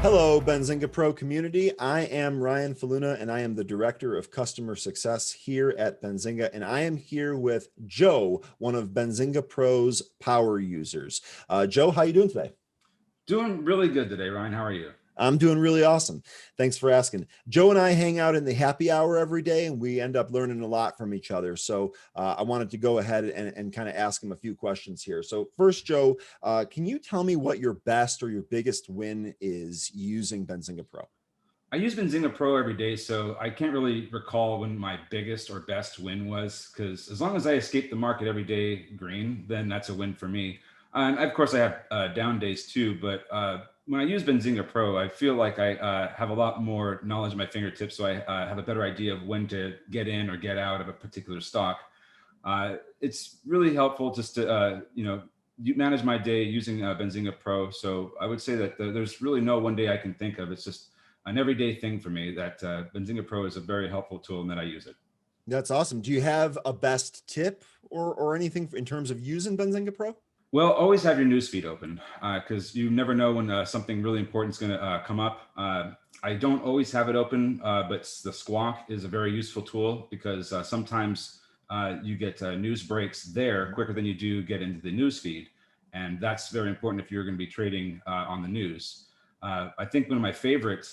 Hello, Benzinga Pro community. I am Ryan Faluna, and I am the Director of Customer Success here at Benzinga. And I am here with Joe, one of Benzinga Pro's power users. Joe, how you doing today? Doing really good today, Ryan. How are you? I'm doing really awesome. Thanks for asking. Joe and I hang out in the happy hour every day, and we end up learning a lot from each other. So I wanted to go ahead and kind of ask him a few questions here. So first, Joe, can you tell me what your best or your biggest win is using Benzinga Pro? I use Benzinga Pro every day, so I can't really recall when my biggest or best win was, because as long as I escape the market every day green, then that's a win for me. And of course, I have down days too, but when I use Benzinga Pro, I feel like I have a lot more knowledge at my fingertips, so I have a better idea of when to get in or get out of a particular stock. It's really helpful just to, manage my day using Benzinga Pro. So I would say that there's really no one day I can think of. It's just an everyday thing for me that Benzinga Pro is a very helpful tool and that I use it. That's awesome. Do you have a best tip or anything in terms of using Benzinga Pro? Well, always have your newsfeed open because you never know when something really important is going to come up. I don't always have it open, but the Squawk is a very useful tool because sometimes you get news breaks there quicker than you do get into the newsfeed. And that's very important if you're going to be trading on the news. I think one of my favorite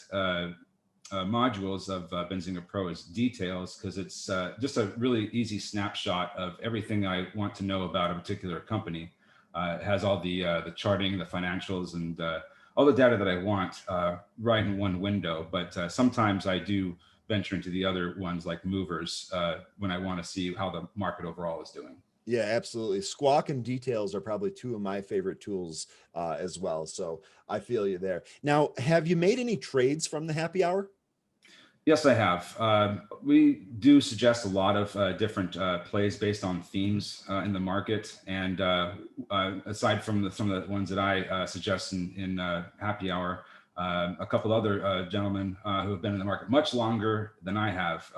modules of Benzinga Pro is details because it's just a really easy snapshot of everything I want to know about a particular company. It has all the charting, the financials, and all the data that I want right in one window. But sometimes I do venture into the other ones like movers when I want to see how the market overall is doing. Yeah, absolutely. Squawk and details are probably two of my favorite tools as well. So I feel you there. Now, have you made any trades from the happy hour? Yes, I have. We do suggest a lot of different plays based on themes in the market. And aside from some of the ones that I suggest in happy hour, a couple other gentlemen who have been in the market much longer than I have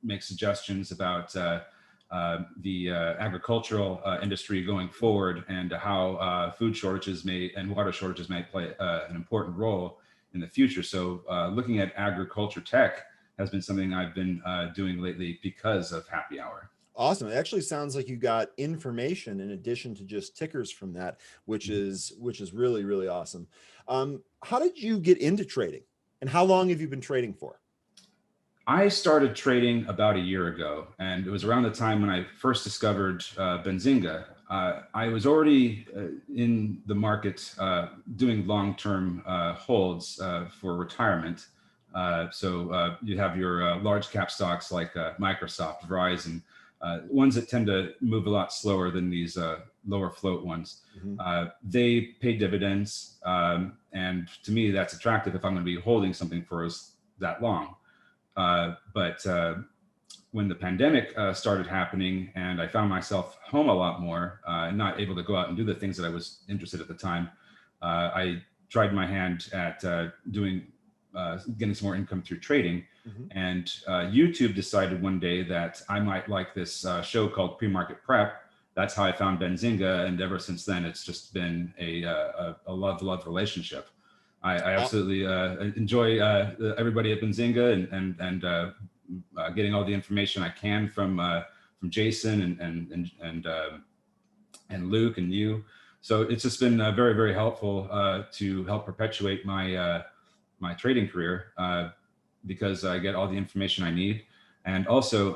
make suggestions about the agricultural industry going forward and how food shortages may and water shortages may play an important role in the future. So looking at agriculture tech has been something I've been doing lately because of happy hour. Awesome. It actually sounds like you got information in addition to just tickers from that, which is really, really awesome. How did you get into trading and how long have you been trading for? I started trading about a year ago, and it was around the time when I first discovered Benzinga. I was already in the market doing long-term holds for retirement. So you have your large cap stocks like Microsoft, Verizon, ones that tend to move a lot slower than these lower float ones. They pay dividends, and to me, that's attractive if I'm going to be holding something for that long. But when the pandemic started happening and I found myself home a lot more, not able to go out and do the things that I was interested at the time, I tried my hand at getting some more income through trading. And YouTube decided one day that I might like this show called Pre-Market Prep. That's how I found Benzinga. And ever since then, it's just been a love relationship. I absolutely enjoy everybody at Benzinga and getting all the information I can from Jason and Luke and you. So it's just been very, very helpful to help perpetuate my my trading career because I get all the information I need. And also,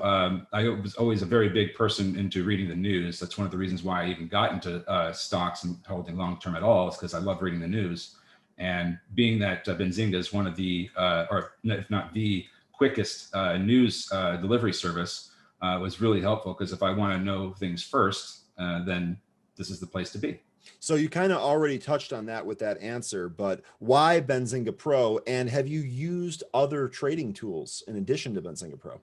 I was always a very big person into reading the news. That's one of the reasons why I even got into stocks and holding long term at all, is because I love reading the news. And being that Benzinga is one of the, or if not the quickest news delivery service, was really helpful because if I want to know things first, then this is the place to be. So you kind of already touched on that with that answer, but why Benzinga Pro? And have you used other trading tools in addition to Benzinga Pro?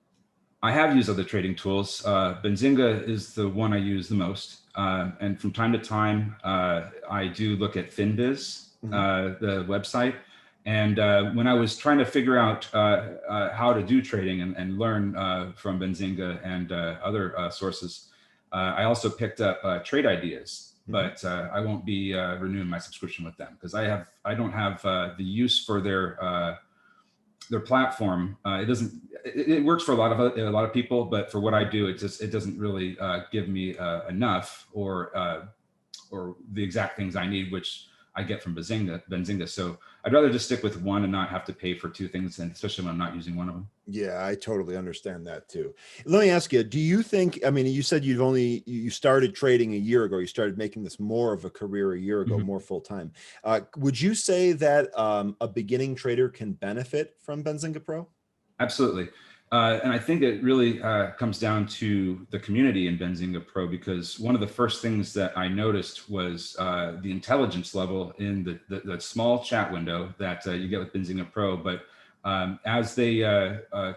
I have used other trading tools. Benzinga is the one I use the most. And from time to time, I do look at FinBiz, the website. And when I was trying to figure out how to do trading and learn from Benzinga and other sources, I also picked up Trade Ideas. Mhm. but I won't be renewing my subscription with them because I don't have the use for their platform. It doesn't. It works for a lot of people, but for what I do, it doesn't really give me enough or the exact things I need, which I get from Benzinga. So I'd rather just stick with one and not have to pay for two things, and especially when I'm not using one of them. Yeah, I totally understand that too. Let me ask you, do you think, I mean, you said you started trading a year ago, you started making this more of a career a year ago, Mhm. more full time. Would you say that a beginning trader can benefit from Benzinga Pro? Absolutely. And I think it really comes down to the community in Benzinga Pro, because one of the first things that I noticed was the intelligence level in the small chat window that you get with Benzinga Pro. But as they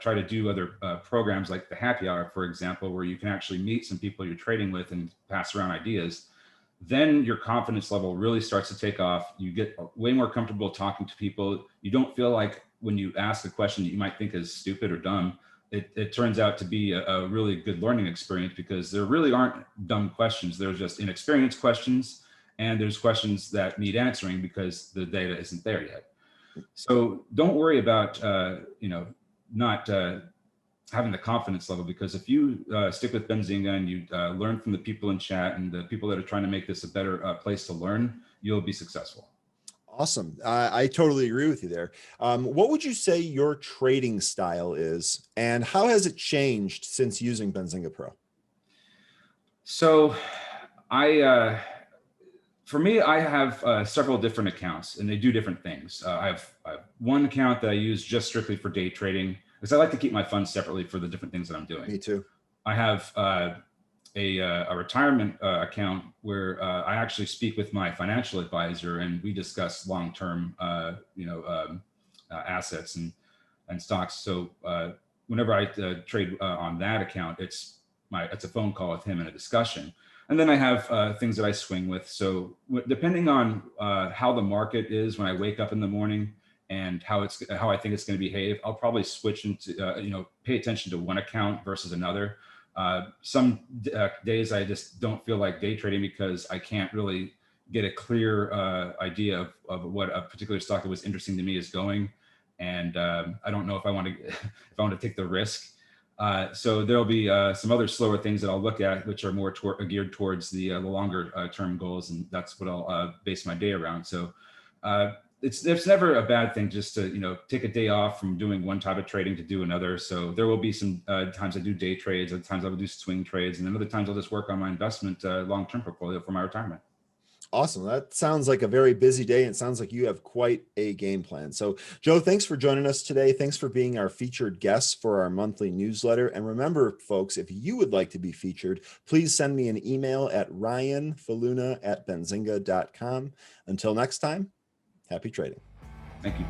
try to do other programs like the happy hour, for example, where you can actually meet some people you're trading with and pass around ideas, then your confidence level really starts to take off. You get way more comfortable talking to people. You don't feel like when you ask a question that you might think is stupid or dumb, it turns out to be a really good learning experience, because there really aren't dumb questions. There's just inexperienced questions, and there's questions that need answering because the data isn't there yet. So don't worry about not having the confidence level, because if you stick with Benzinga and you learn from the people in chat and the people that are trying to make this a better place to learn, you'll be successful. Awesome. I totally agree with you there. What would you say your trading style is, and how has it changed since using Benzinga Pro? So I, for me, I have several different accounts and they do different things. I have one account that I use just strictly for day trading, because I like to keep my funds separately for the different things that I'm doing. Me too. I have a retirement account where I actually speak with my financial advisor and we discuss long-term, assets and stocks. So whenever I trade on that account, it's a phone call with him and a discussion. And then I have things that I swing with. So depending on how the market is when I wake up in the morning and how I think it's going to behave, I'll probably switch into pay attention to one account versus another. Some days I just don't feel like day trading because I can't really get a clear idea of what a particular stock that was interesting to me is going, and I don't know if I want to if I want to take the risk. So there'll be some other slower things that I'll look at, which are more geared towards the longer term goals, and that's what I'll base my day around. So it's never a bad thing just to take a day off from doing one type of trading to do another. So there will be some times I do day trades, other times I will do swing trades, and then other times I'll just work on my investment long term portfolio for my retirement. Awesome. That sounds like a very busy day. And it sounds like you have quite a game plan. So, Joe, thanks for joining us today. Thanks for being our featured guest for our monthly newsletter. And remember, folks, if you would like to be featured, please send me an email at ryanfaluna@benzinga.com. Until next time, happy trading. Thank you.